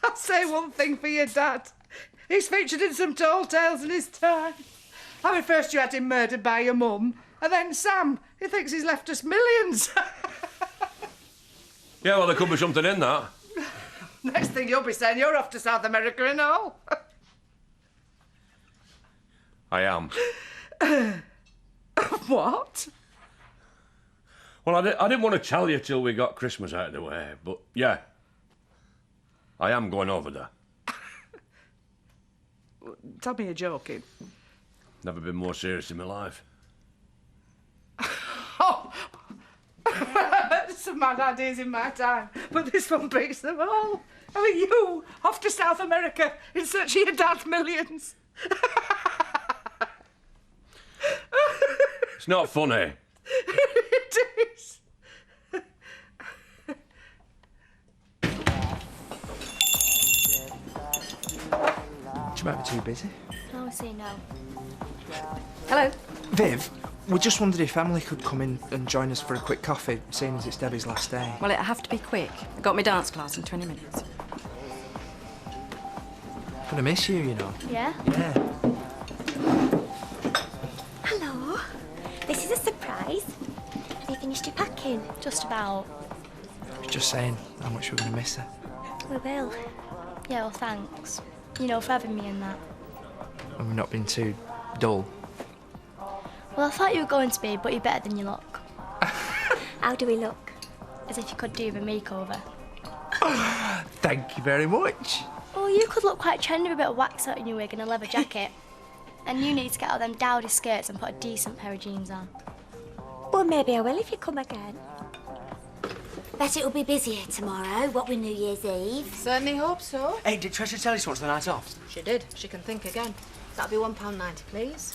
I'll say one thing for your dad. He's featured in some tall tales in his time. I mean, first you had him murdered by your mum, and then Sam, he thinks he's left us millions. Yeah, well, there could be something in that. Next thing you'll be saying you're off to South America and all. I am. What? Well, I didn't want to tell you till we got Christmas out of the way, but yeah. I am going over there. Tell me you're joking. Never been more serious in my life. Oh! Some mad ideas in my time, but this one beats them all. I mean, you, off to South America in search of your dad's millions. It's not funny. It is. You might be too busy. No, I say no. Hello. Viv, we just wondered if Emily could come in and join us for a quick coffee, seeing as it's Debbie's last day. Well, it'll have to be quick. I've got my dance class in 20 minutes. Gonna miss you, you know. Yeah? Yeah. Hello. This is a surprise. Have you finished your packing? Just about. I was just saying how much we're gonna miss her. We will. Yeah, well, thanks. You know, for having me and that. And we've not been too dull. Well, I thought you were going to be, but you're better than you look. How do we look? As if you could do with a makeover. Thank you very much. Well, you could look quite trendy with a bit of wax out in your wig and a leather jacket. And you need to get out of them dowdy skirts and put a decent pair of jeans on. Well, maybe I will if you come again. Bet it'll be busier tomorrow, what with New Year's Eve. Certainly hope so. Hey, did Treasure tell you she wants the night off? She did. She can think again. That'll be £1.90, please.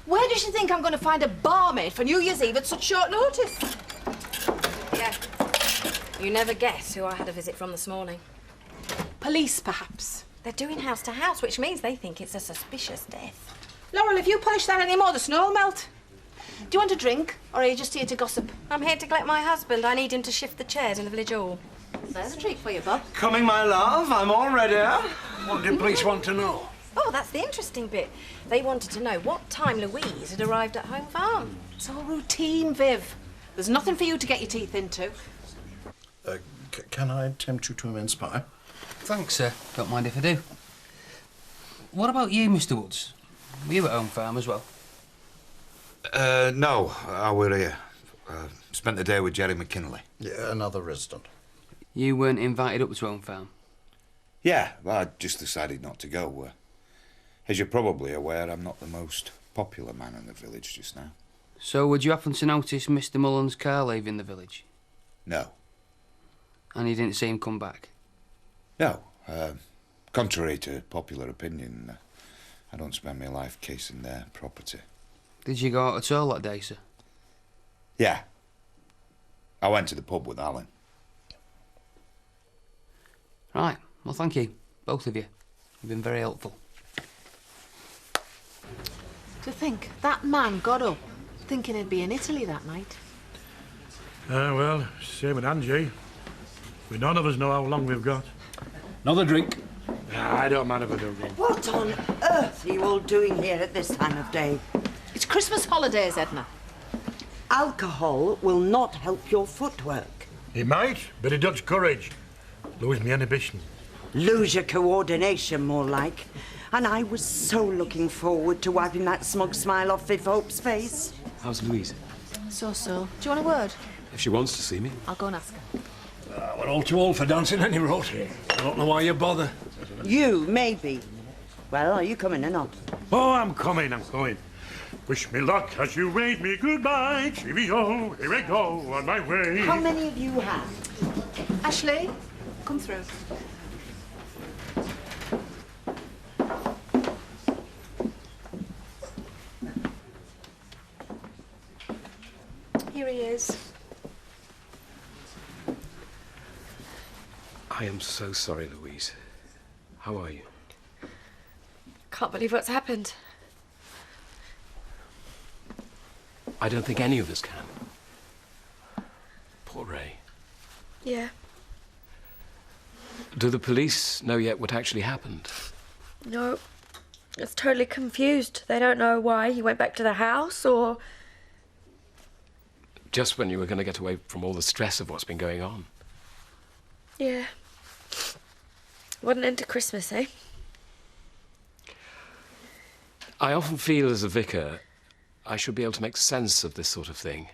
Where does she think I'm going to find a barmaid for New Year's Eve at such short notice? Yeah. You never guess who I had a visit from this morning. Police, perhaps. They're doing house to house, which means they think it's a suspicious death. Laurel, if you polish that any more, the snow will melt. Do you want a drink, or are you just here to gossip? I'm here to collect my husband. I need him to shift the chairs in the village hall. There's a treat for you, Bob. Coming, my love. I'm all ready. What do police want to know? Oh, that's the interesting bit. They wanted to know what time Louise had arrived at home farm. It's all routine, Viv. There's nothing for you to get your teeth into. Can I tempt you to a mince pie? Thanks, sir. Don't mind if I do. What about you, Mr. Woods? Were you at home farm as well? No, I were here. Spent the day with Jerry McKinley. Yeah, another resident. You weren't invited up to home farm? Yeah, I just decided not to go. As you're probably aware, I'm not the most popular man in the village just now. So would you happen to notice Mr. Mullen's car leaving the village? No. And you didn't see him come back? No. Contrary to popular opinion, I don't spend my life casing their property. Did you go out at all that day, sir? Yeah. I went to the pub with Alan. Right. Well, thank you, both of you. You've been very helpful. To think, that man got up thinking he'd be in Italy that night. Well, same with Angie. We none of us know how long we've got. Another drink? I don't mind if I don't drink. What on earth are you all doing here at this time of day? It's Christmas holidays, Edna. Alcohol will not help your footwork. It might, but it does courage. Lose me inhibition. Lose your coordination, more like. And I was so looking forward to wiping that smug smile off Viv Hope's face. How's Louise? So. Do you want a word? If she wants to see me. I'll go and ask her. We're all too old for dancing any road. I don't know why you bother. You, maybe. Well, are you coming or not? Oh, I'm coming. Wish me luck as you wave me goodbye. Cheerio, here I go on my way. How many of you have? Ashley, come through. Here he is. I am so sorry, Louise. How are you? Can't believe what's happened. I don't think any of us can. Poor Ray. Yeah. Do the police know yet what actually happened? No. It's totally confused. They don't know why he went back to the house or... Just when you were going to get away from all the stress of what's been going on. Yeah. What an end to Christmas, eh? I often feel as a vicar I should be able to make sense of this sort of thing.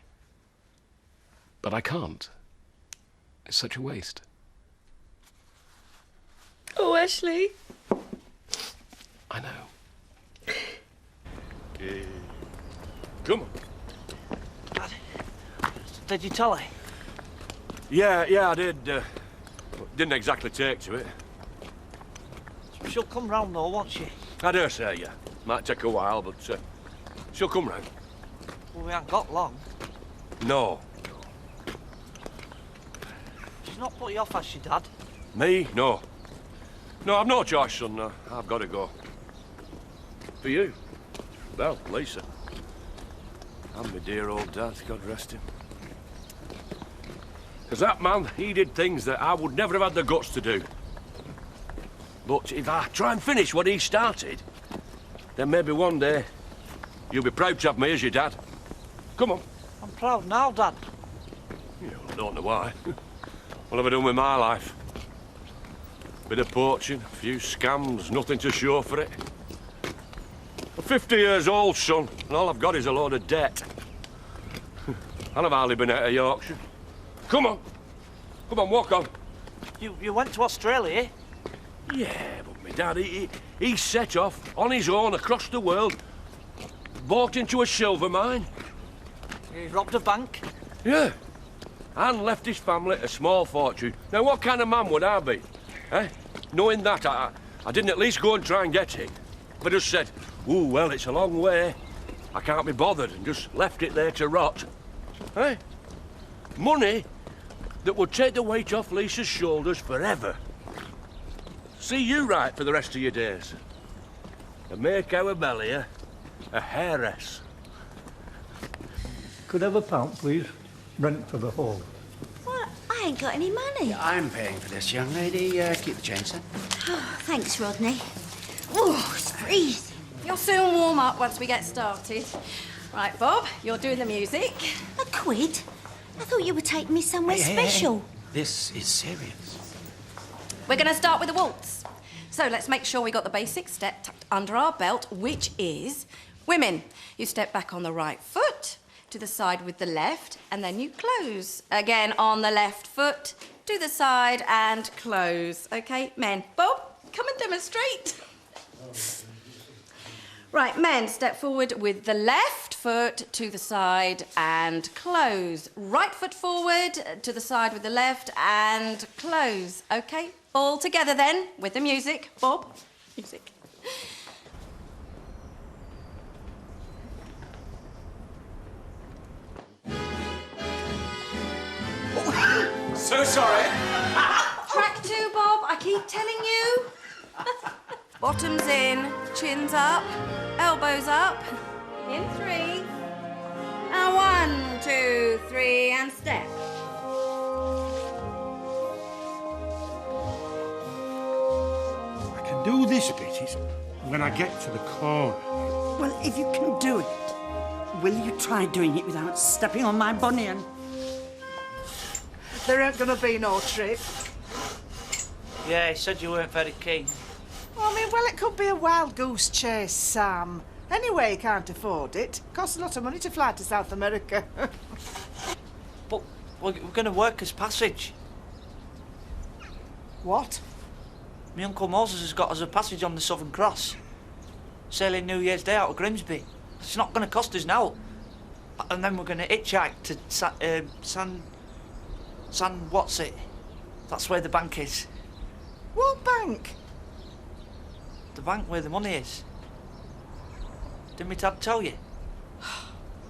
But I can't. It's such a waste. Oh, Ashley. I know. Come on. Did you tell her? Yeah, I did. Didn't exactly take to it. She'll come round though, won't she? I dare say, yeah. Might take a while, but she'll come round. Well, we haven't got long. No. She's not put you off, has she, Dad? Me? No. No, I've no choice, son. I've got to go. For you? Well, Lisa. And my dear old dad, God rest him. Because that man, he did things that I would never have had the guts to do. But if I try and finish what he started, then maybe one day you'll be proud to have me as your dad. Come on. I'm proud now, Dad. Yeah, well, I don't know why. What have I done with my life? Bit of poaching, a few scams, nothing to show for it. I'm 50 years old, son, and all I've got is a load of debt. And I've hardly been out of Yorkshire. Come on. Come on, walk on. You went to Australia? Yeah, but my dad, he set off on his own across the world, walked into a silver mine. He robbed a bank? Yeah, and left his family a small fortune. Now, what kind of man would I be? Eh? Knowing that, I didn't at least go and try and get it. But just said, ooh, well, it's a long way. I can't be bothered, and just left it there to rot. Eh? Money that would take the weight off Lisa's shoulders forever. See you right for the rest of your days. And make our Belia a heiress. Could I have a pound, please? Rent for the hall. Well, I ain't got any money. I'm paying for this, young lady. Keep the change, sir. Oh, thanks, Rodney. Oh, it's freezing. You'll soon warm up once we get started. Right, Bob, you're doing the music. A quid? I thought you were taking me somewhere special. This is serious. We're going to start with the waltz. So let's make sure we got the basic step tucked under our belt, which is women. You step back on the right foot, to the side with the left, and then you close. Again on the left foot, to the side and close. OK, men. Bob, come and demonstrate. Right, men, step forward with the left foot to the side and close. Right foot forward to the side with the left and close. OK, all together then with the music. Bob, music. So sorry. Track 2, Bob, I keep telling you. Bottoms in, chins up, elbows up. In 3. And 1, 2, 3, and step. I can do this bit. It's when I get to the corner. Well, if you can do it, will you try doing it without stepping on my bunion? There ain't gonna be no trip. Yeah, he said you weren't very keen. I mean, well, it could be a wild goose chase, Sam. Anyway, you can't afford it. Costs a lot of money to fly to South America. But we're going to work as passage. What? My Uncle Moses has got us a passage on the Southern Cross. Sailing New Year's Day out of Grimsby. It's not going to cost us now. And then we're going to hitchhike to San what's it? That's where the bank is. What bank? The bank where the money is. Didn't my dad tell you?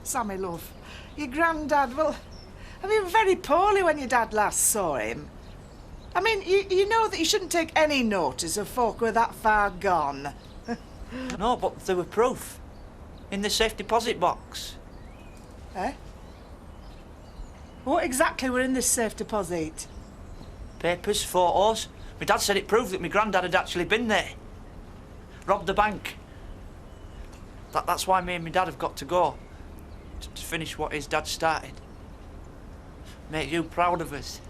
Sammy, love, your granddad, well, I mean, very poorly when your dad last saw him. I mean, you know that you shouldn't take any notice of folk who are that far gone. No, but there were proof. In the safe deposit box. Eh? What exactly were in this safe deposit? Papers, photos, My dad said it proved that my granddad had actually been there. Robbed the bank. That's why me and my dad have got to go. To finish what his dad started. Make you proud of us.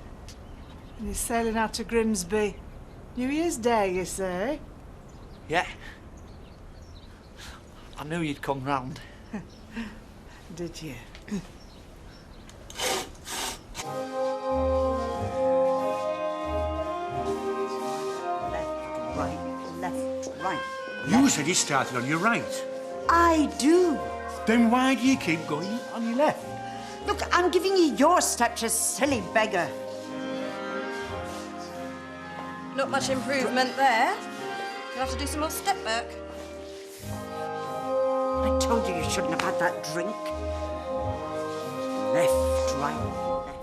And you're sailing out to Grimsby. New Year's Day, you say? Yeah. I knew you'd come round. Did you? Right. You said you started on your right. I do. Then why do you keep going on your left? Look, I'm giving you your step, you silly beggar. Not much improvement there. You'll have to do some more step work. I told you you shouldn't have had that drink. Left, right, left.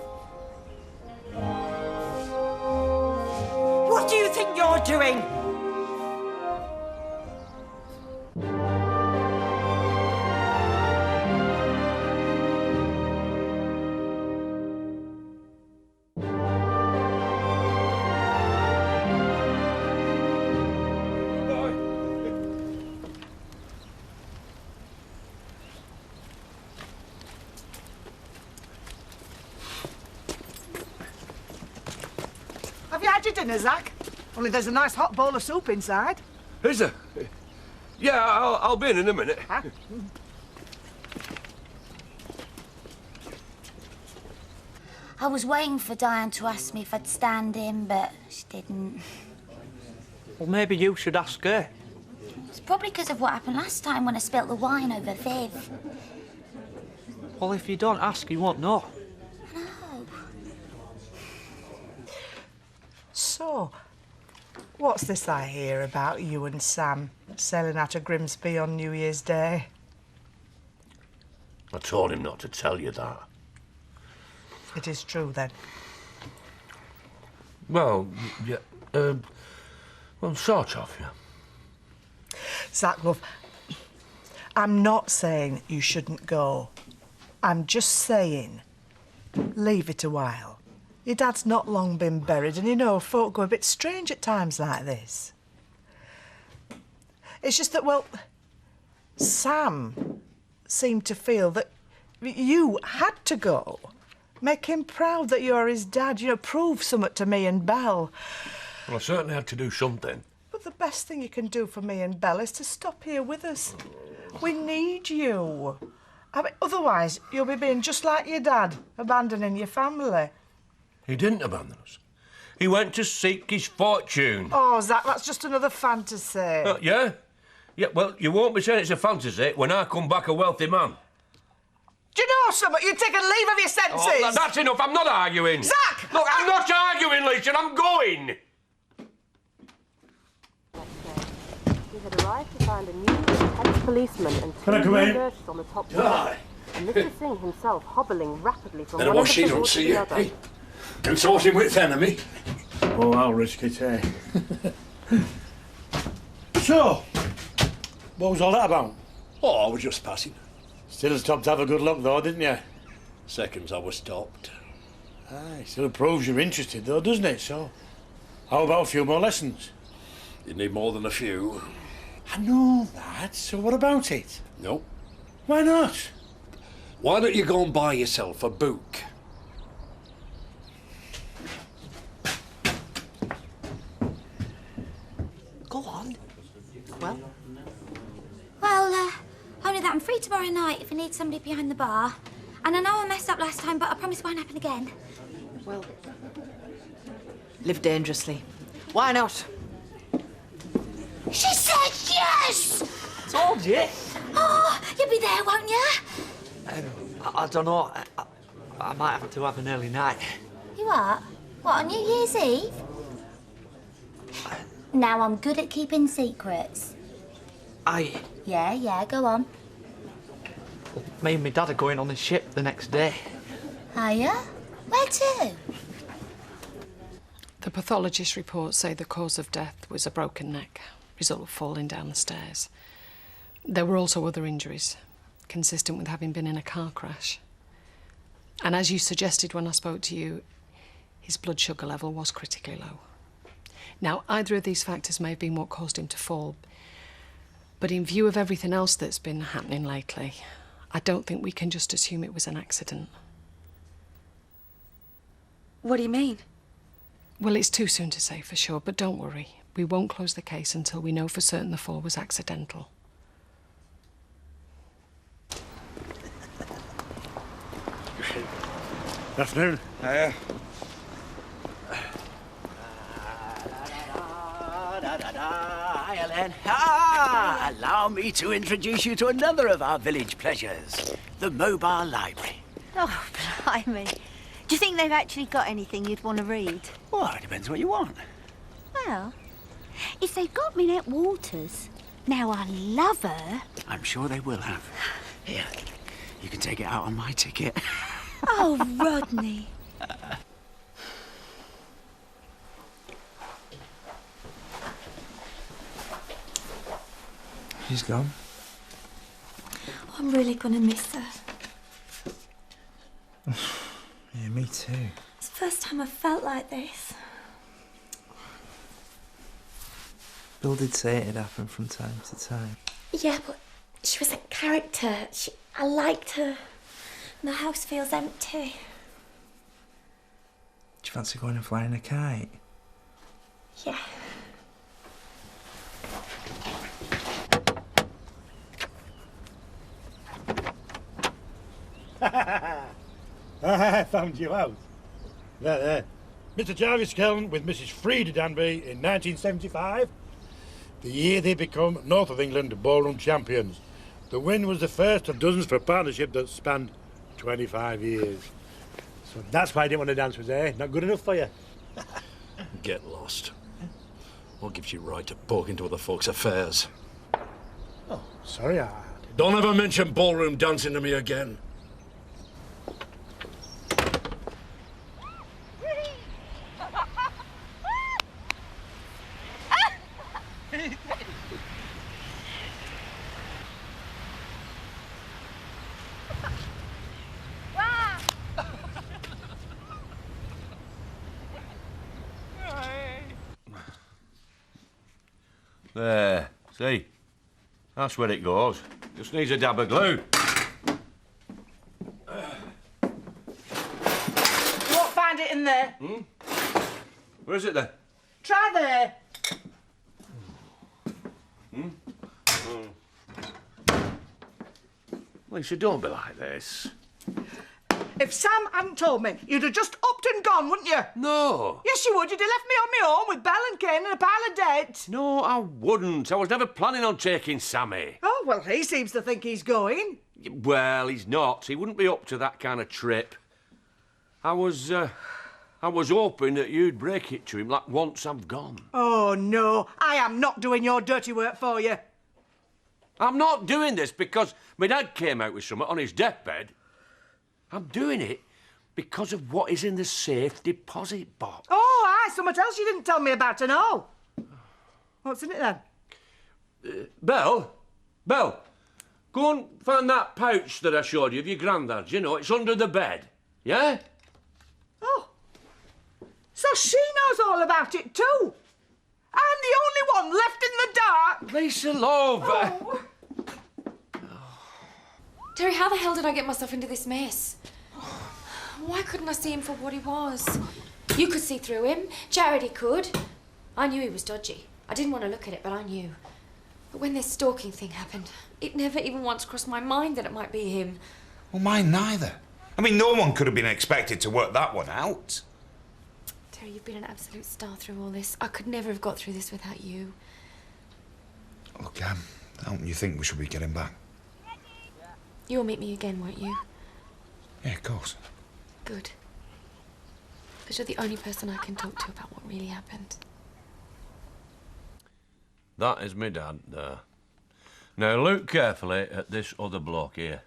What do you think you're doing? Have you had your dinner, Zach? Only there's a nice hot bowl of soup inside. Is there? Yeah, I'll be in a minute. Huh? I was waiting for Diane to ask me if I'd stand in, but she didn't. Well, maybe you should ask her. It's probably because of what happened last time when I spilt the wine over Viv. Well, if you don't ask, you won't know. So, what's this I hear about you and Sam sailing out of Grimsby on New Year's Day? I told him not to tell you that. It is true, then. Well, yeah, well, sort of, yeah. Zach, love, I'm not saying you shouldn't go. I'm just saying, leave it a while. Your dad's not long been buried, and you know, folk go a bit strange at times like this. It's just that, well, Sam seemed to feel that you had to go. Make him proud that you're his dad, you know, prove something to me and Belle. Well, I certainly had to do something. But the best thing you can do for me and Belle is to stop here with us. We need you. I mean, otherwise, you'll be being just like your dad, abandoning your family. He didn't abandon us. He went to seek his fortune. Oh, Zach, that's just another fantasy. Yeah? Yeah, well, you won't be saying it's a fantasy when I come back a wealthy man. Do you know something? You're taking leave of your senses. Oh, that's enough. I'm not arguing. Zach! Look, I'm not arguing, Lisa. I'm going. We had arrived to find a new intense policeman and Can I two come in? nurses on the top floor. And Mr. Singh himself hobbling rapidly from Better one watch end she of the don't floor to see the you. other. Hey, consorting with enemy. Oh, I'll risk it, eh? So, what was all that about? Oh, I was just passing. Still stopped to have a good look, though, didn't you? Seconds I was stopped. Aye, still proves you're interested, though, doesn't it? So, how about a few more lessons? You need more than a few. I know that, so what about it? No. Why not? Why don't you go and buy yourself a book? Go on. Well? Well, only that I'm free tomorrow night if you need somebody behind the bar. And I know I messed up last time, but I promise it won't happen again. Well, live dangerously. Why not? She said yes! Told you. Oh, you'll be there, won't you? I don't know. I might have to have an early night. You are? What, on New Year's Eve? Now, I'm good at keeping secrets. Aye. Yeah, go on. Me and my dad are going on the ship the next day. Are you? Where to? The pathologist reports say the cause of death was a broken neck, result of falling down the stairs. There were also other injuries, consistent with having been in a car crash. And as you suggested when I spoke to you, his blood sugar level was critically low. Now, either of these factors may have been what caused him to fall, but in view of everything else that's been happening lately, I don't think we can just assume it was an accident. What do you mean? Well, it's too soon to say for sure, but don't worry. We won't close the case until we know for certain the fall was accidental. Good afternoon. Hiya. Hi, Ellen. Allow me to introduce you to another of our village pleasures, the mobile library. Oh, blimey. Do you think they've actually got anything you'd want to read? Well, it depends what you want. Well, if they've got Minette Waters, now I love her. I'm sure they will have. Here, you can take it out on my ticket. Oh, Rodney. She's gone. I'm really gonna miss her. Yeah, me too. It's the first time I've felt like this. Bill did say it'd happen from time to time. Yeah, but she was a character. I liked her. And the house feels empty. Do you fancy going and flying a kite? Yeah. I found you out. There. Mr. Jarvis Keln with Mrs. Frieda Danby in 1975. The year they become North of England ballroom champions. The win was the first of dozens for a partnership that spanned 25 years. So that's why I didn't want to dance with her. Not good enough for you? Get lost. What gives you right to poke into other folks' affairs? Oh, sorry, I... Don't ever mention ballroom dancing to me again. There, see? That's where it goes. Just needs a dab of glue. You won't find it in there. Where is it then? Try there. Lisa, don't be like this. If Sam hadn't told me, you'd have just upped and gone, wouldn't you? No. Yes, you would. You'd have left me on my own with Bell and Kane and a pile of debt. No, I wouldn't. I was never planning on taking Sammy. Oh, well, he seems to think he's going. Well, he's not. He wouldn't be up to that kind of trip. I was hoping that you'd break it to him like once I'm gone. Oh, no. I am not doing your dirty work for you. I'm not doing this because my dad came out with something on his deathbed. I'm doing it because of what is in the safe deposit box. Oh, aye, something else you didn't tell me about and all. What's in it then? Belle, go and find that pouch that I showed you of your granddad's. You know, it's under the bed. Yeah? Oh. So she knows all about it too. I'm the only one left in the dark. Lisa, love. Oh. Terry, how the hell did I get myself into this mess? Why couldn't I see him for what he was? You could see through him. Charity could. I knew he was dodgy. I didn't want to look at it, but I knew. But when this stalking thing happened, it never even once crossed my mind that it might be him. Well, mine neither. I mean, no one could have been expected to work that one out. Terry, you've been an absolute star through all this. I could never have got through this without you. Look, don't you think we should be getting back? You'll meet me again, won't you? Yeah, of course. Good. Because you're the only person I can talk to about what really happened. That is me dad there. Now look carefully at this other bloke here,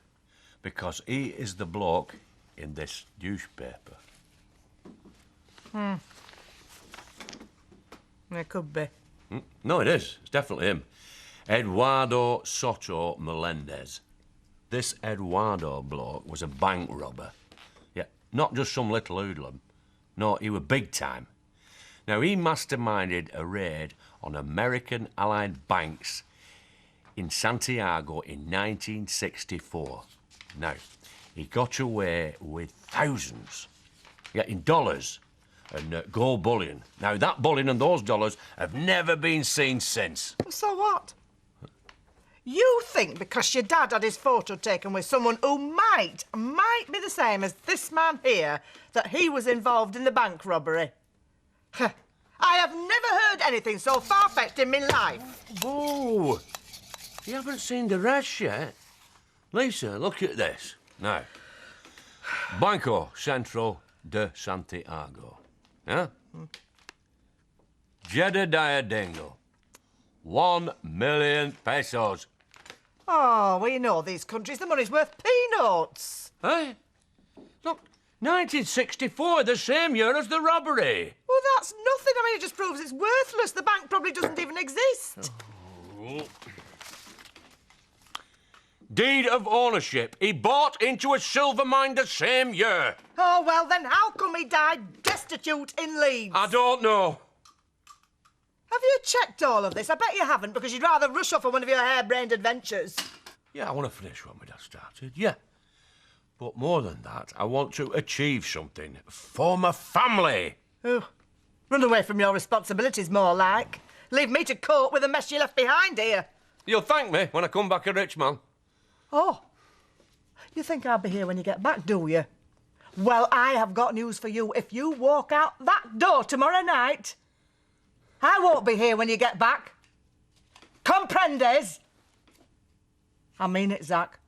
because he is the bloke in this newspaper. It could be. No, it is. It's definitely him. Eduardo Soto Melendez. This Eduardo bloke was a bank robber. Yeah, not just some little hoodlum. No, he was big time. Now, he masterminded a raid on American Allied banks in Santiago in 1964. Now, he got away with thousands, in dollars and gold bullion. Now, that bullion and those dollars have never been seen since. So what? You think because your dad had his photo taken with someone who might be the same as this man here, that he was involved in the bank robbery? I have never heard anything so far-fetched in my life. Whoa! You haven't seen the rest yet. Lisa, look at this. Now, Banco Central de Santiago. Yeah? Jedediah Dingle. 1 million pesos. Oh, we know these countries. The money's worth peanuts. Eh? Look, 1964, the same year as the robbery. Well, that's nothing. I mean, it just proves it's worthless. The bank probably doesn't even exist. Oh. Deed of ownership. He bought into a silver mine the same year. Oh, well, then how come he died destitute in Leeds? I don't know. Have you checked all of this? I bet you haven't, because you'd rather rush off on one of your harebrained adventures. Yeah, I want to finish what my dad started, yeah. But more than that, I want to achieve something for my family. Oh, run away from your responsibilities, more like. Leave me to cope with the mess you left behind here. You'll thank me when I come back a rich man. Oh, you think I'll be here when you get back, do you? Well, I have got news for you. If you walk out that door tomorrow night, I won't be here when you get back. Comprendes? I mean it, Zach.